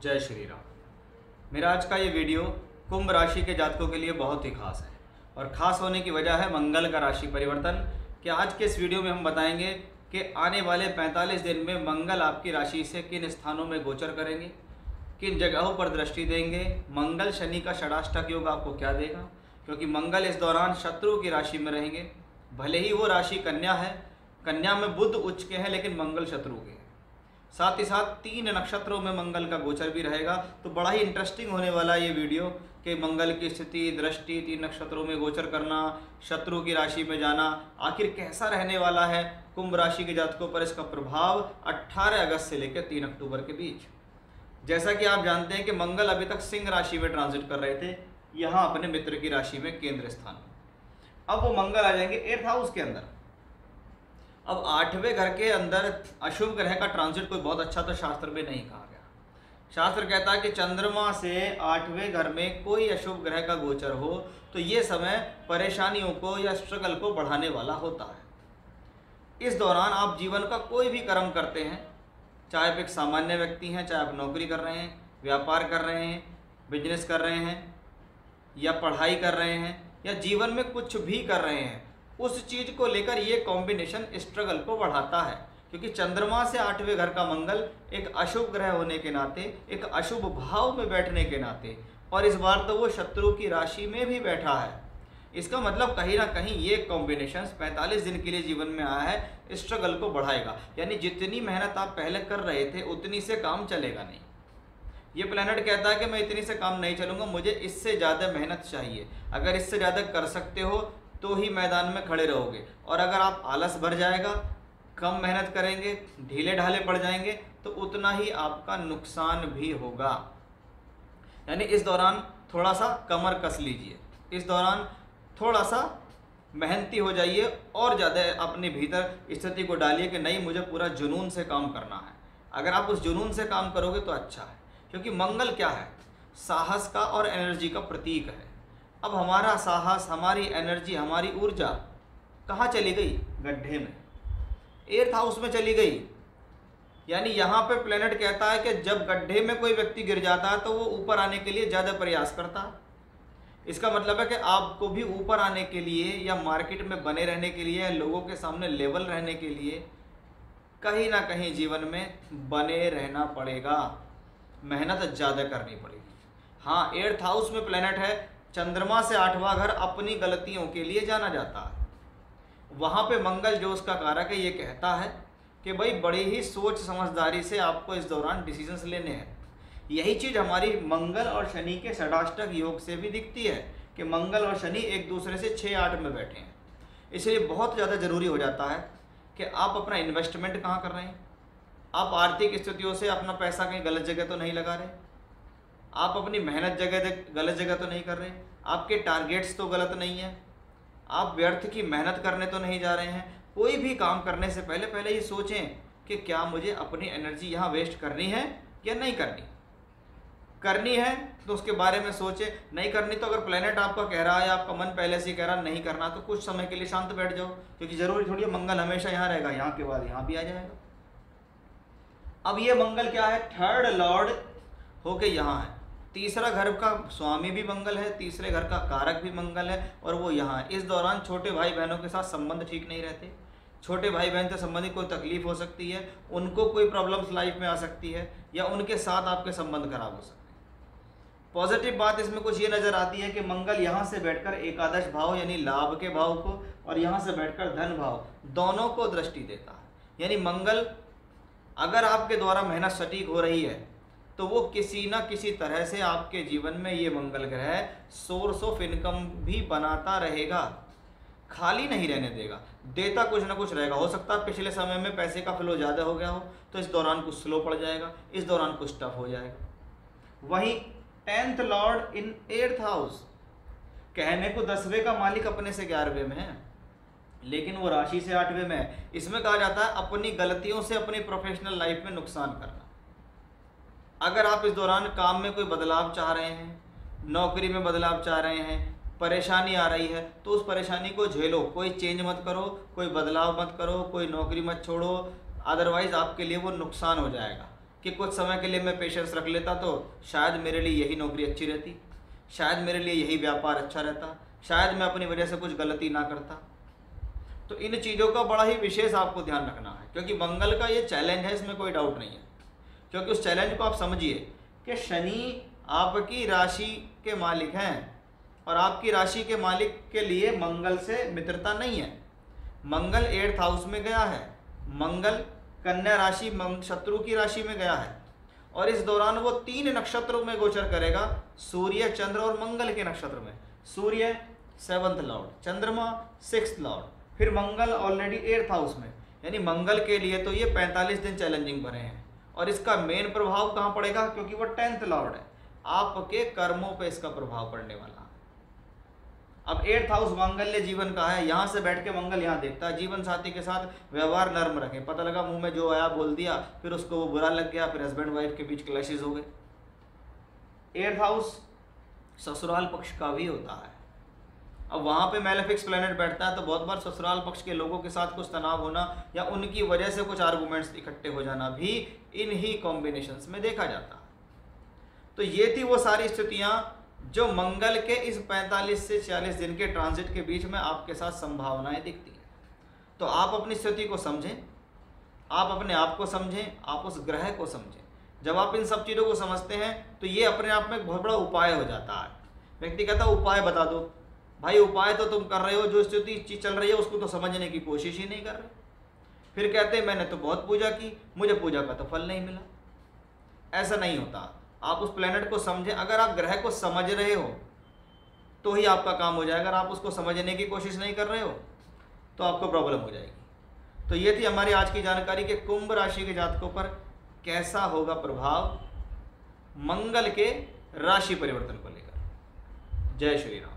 जय श्री राम। मेरा आज का ये वीडियो कुंभ राशि के जातकों के लिए बहुत ही खास है और ख़ास होने की वजह है मंगल का राशि परिवर्तन। कि आज के इस वीडियो में हम बताएंगे कि आने वाले 45 दिन में मंगल आपकी राशि से किन स्थानों में गोचर करेंगे, किन जगहों पर दृष्टि देंगे, मंगल शनि का षडाष्टक योग आपको क्या देगा, क्योंकि मंगल इस दौरान शत्रु की राशि में रहेंगे। भले ही वो राशि कन्या है, कन्या में बुध उच्च के हैं, लेकिन मंगल शत्रु के हैं। साथ ही साथ 3 नक्षत्रों में मंगल का गोचर भी रहेगा। तो बड़ा ही इंटरेस्टिंग होने वाला ये वीडियो कि मंगल की स्थिति, दृष्टि, 3 नक्षत्रों में गोचर करना, शत्रु की राशि में जाना, आखिर कैसा रहने वाला है कुंभ राशि के जातकों पर इसका प्रभाव 18 अगस्त से लेकर 3 अक्टूबर के बीच। जैसा कि आप जानते हैं कि मंगल अभी तक सिंह राशि में ट्रांजिट कर रहे थे, यहाँ अपने मित्र की राशि में केंद्र स्थान में। अब वो मंगल आ जाएंगे 8th हाउस के अंदर। अब 8वें घर के अंदर अशुभ ग्रह का ट्रांजिट कोई बहुत अच्छा तो शास्त्र में नहीं कहा गया। शास्त्र कहता है कि चंद्रमा से 8वें घर में कोई अशुभ ग्रह का गोचर हो तो ये समय परेशानियों को या स्ट्रगल को बढ़ाने वाला होता है। इस दौरान आप जीवन का कोई भी कर्म करते हैं, चाहे आप एक सामान्य व्यक्ति हैं, चाहे आप नौकरी कर रहे हैं, व्यापार कर रहे हैं, बिजनेस कर रहे हैं या पढ़ाई कर रहे हैं या जीवन में कुछ भी कर रहे हैं, उस चीज़ को लेकर ये कॉम्बिनेशन स्ट्रगल को बढ़ाता है। क्योंकि चंद्रमा से 8वें घर का मंगल एक अशुभ ग्रह होने के नाते, एक अशुभ भाव में बैठने के नाते, और इस बार तो वो शत्रु की राशि में भी बैठा है। इसका मतलब कहीं ना कहीं ये कॉम्बिनेशन 45 दिन के लिए जीवन में आया है, स्ट्रगल को बढ़ाएगा। यानी जितनी मेहनत आप पहले कर रहे थे उतनी से काम चलेगा नहीं। ये प्लैनेट कहता है कि मैं इतनी से काम नहीं चलूँगा, मुझे इससे ज़्यादा मेहनत चाहिए। अगर इससे ज़्यादा कर सकते हो तो ही मैदान में खड़े रहोगे, और अगर आप आलस भर जाएगा, कम मेहनत करेंगे, ढीले ढाले पड़ जाएंगे, तो उतना ही आपका नुकसान भी होगा। यानी इस दौरान थोड़ा सा कमर कस लीजिए, इस दौरान थोड़ा सा मेहनती हो जाइए और ज़्यादा अपने भीतर स्थिति को डालिए कि नहीं, मुझे पूरा जुनून से काम करना है। अगर आप उस जुनून से काम करोगे तो अच्छा है, क्योंकि मंगल क्या है, साहस का और एनर्जी का प्रतीक है। अब हमारा साहस, हमारी एनर्जी, हमारी ऊर्जा कहाँ चली गई? गड्ढे में, 8th हाउस में चली गई। यानी यहाँ पे प्लेनेट कहता है कि जब गड्ढे में कोई व्यक्ति गिर जाता है तो वो ऊपर आने के लिए ज़्यादा प्रयास करता है। इसका मतलब है कि आपको भी ऊपर आने के लिए या मार्केट में बने रहने के लिए या लोगों के सामने लेवल रहने के लिए कहीं ना कहीं जीवन में बने रहना पड़ेगा, मेहनत ज़्यादा करनी पड़ेगी। हाँ, 8th हाउस में प्लेनेट है, चंद्रमा से 8वां घर अपनी गलतियों के लिए जाना जाता है। वहाँ पे मंगल जो उसका कारक है, ये कहता है कि भाई बड़ी ही सोच समझदारी से आपको इस दौरान डिसीजंस लेने हैं। यही चीज़ हमारी मंगल और शनि के षडाष्टक योग से भी दिखती है कि मंगल और शनि एक दूसरे से 6-8 में बैठे हैं। इसलिए बहुत ज़्यादा ज़रूरी हो जाता है कि आप अपना इन्वेस्टमेंट कहाँ कर रहे हैं, आप आर्थिक स्थितियों से अपना पैसा कहीं गलत जगह तो नहीं लगा रहे, आप अपनी मेहनत गलत जगह तो नहीं कर रहे, आपके टारगेट्स तो गलत नहीं है, आप व्यर्थ की मेहनत करने तो नहीं जा रहे हैं। कोई भी काम करने से पहले ये सोचें कि क्या मुझे अपनी एनर्जी यहाँ वेस्ट करनी है या नहीं करनी। करनी है तो उसके बारे में सोचें, नहीं करनी तो अगर प्लेनेट आपका कह रहा है, आपका मन पहले से कह रहा नहीं करना, तो कुछ समय के लिए शांत बैठ जाओ, क्योंकि जरूरी थोड़ी मंगल हमेशा यहाँ रहेगा, यहाँ के बाद यहाँ भी आ जाएगा। अब ये मंगल क्या है, 3rd लॉर्ड होके यहाँ है, तीसरा घर का स्वामी भी मंगल है, तीसरे घर का कारक भी मंगल है, और वो यहाँ है। इस दौरान छोटे भाई बहनों के साथ संबंध ठीक नहीं रहते, छोटे भाई बहन से संबंधित कोई तकलीफ हो सकती है, उनको कोई प्रॉब्लम्स लाइफ में आ सकती है, या उनके साथ आपके संबंध खराब हो सकते हैं। पॉजिटिव बात इसमें कुछ ये नज़र आती है कि मंगल यहाँ से बैठकर एकादश भाव यानी लाभ के भाव को, और यहाँ से बैठकर धन भाव, दोनों को दृष्टि देता है। यानी मंगल, अगर आपके द्वारा मेहनत सटीक हो रही है तो वो किसी न किसी तरह से आपके जीवन में ये मंगल ग्रह सोर्स ऑफ इनकम भी बनाता रहेगा, खाली नहीं रहने देगा, देता कुछ ना कुछ रहेगा। हो सकता है पिछले समय में पैसे का फ्लो ज़्यादा हो गया हो तो इस दौरान कुछ स्लो पड़ जाएगा, इस दौरान कुछ टफ हो जाएगा। वहीं 10th लॉर्ड इन 8th हाउस, कहने को 10वें का मालिक अपने से 11वें में है, लेकिन वो राशि से 8वें में है। इसमें कहा जाता है अपनी गलतियों से अपनी प्रोफेशनल लाइफ में नुकसान करना। अगर आप इस दौरान काम में कोई बदलाव चाह रहे हैं, नौकरी में बदलाव चाह रहे हैं, परेशानी आ रही है, तो उस परेशानी को झेलो, कोई चेंज मत करो, कोई बदलाव मत करो, कोई नौकरी मत छोड़ो, अदरवाइज आपके लिए वो नुकसान हो जाएगा। कि कुछ समय के लिए मैं पेशेंस रख लेता तो शायद मेरे लिए यही नौकरी अच्छी रहती, शायद मेरे लिए यही व्यापार अच्छा रहता, शायद मैं अपनी वजह से कुछ गलती ना करता। तो इन चीज़ों का बड़ा ही विशेष आपको ध्यान रखना है, क्योंकि मंगल का ये चैलेंज है, इसमें कोई डाउट नहीं है। क्योंकि उस चैलेंज को आप समझिए कि शनि आपकी राशि के मालिक हैं और आपकी राशि के मालिक के लिए मंगल से मित्रता नहीं है। मंगल 8th हाउस में गया है, मंगल कन्या राशि शत्रु की राशि में गया है और इस दौरान वो 3 नक्षत्रों में गोचर करेगा, सूर्य, चंद्र और मंगल के नक्षत्र में। सूर्य 7th लॉर्ड, चंद्रमा 6th लॉर्ड, फिर मंगल ऑलरेडी 8th हाउस में। यानी मंगल के लिए तो ये 45 दिन चैलेंजिंग बने हैं और इसका मेन प्रभाव कहाँ पड़ेगा, क्योंकि वो 10th लॉर्ड है, आपके कर्मों पे इसका प्रभाव पड़ने वाला है। अब 8th हाउस मांगल्य जीवन का है, यहाँ से बैठ के मंगल यहाँ देखता है, जीवन साथी के साथ व्यवहार नर्म रखें। पता लगा मुंह में जो आया बोल दिया, फिर उसको वो बुरा लग गया, फिर हस्बैंड वाइफ के बीच क्लैशेस हो गए। 8th हाउस ससुराल पक्ष का भी होता है। अब वहाँ पे मैलेफिक्स प्लैनेट बैठता है तो बहुत बार ससुराल पक्ष के लोगों के साथ कुछ तनाव होना या उनकी वजह से कुछ आर्गूमेंट्स इकट्ठे हो जाना भी इन ही कॉम्बिनेशंस में देखा जाता है। तो ये थी वो सारी स्थितियाँ जो मंगल के इस 45 से 46 दिन के ट्रांजिट के बीच में आपके साथ संभावनाएं दिखती हैं। तो आप अपनी स्थिति को समझें, आप अपने आप को समझें, आप उस ग्रह को समझें। जब आप इन सब चीज़ों को समझते हैं तो ये अपने आप में एक बहुत बड़ा उपाय हो जाता है। व्यक्ति कहता है उपाय बता दो, भाई उपाय तो तुम कर रहे हो, जो स्थिति चीज चल रही है उसको तो समझने की कोशिश ही नहीं कर रहे। फिर कहते हैं मैंने तो बहुत पूजा की, मुझे पूजा का तो फल नहीं मिला। ऐसा नहीं होता। आप उस प्लेनेट को समझें। अगर आप ग्रह को समझ रहे हो तो ही आपका काम हो जाएगा। अगर आप उसको समझने की कोशिश नहीं कर रहे हो तो आपको प्रॉब्लम हो जाएगी। तो ये थी हमारी आज की जानकारी कि कुंभ राशि के जातकों पर कैसा होगा प्रभाव मंगल के राशि परिवर्तन को लेकर। जय श्री राम।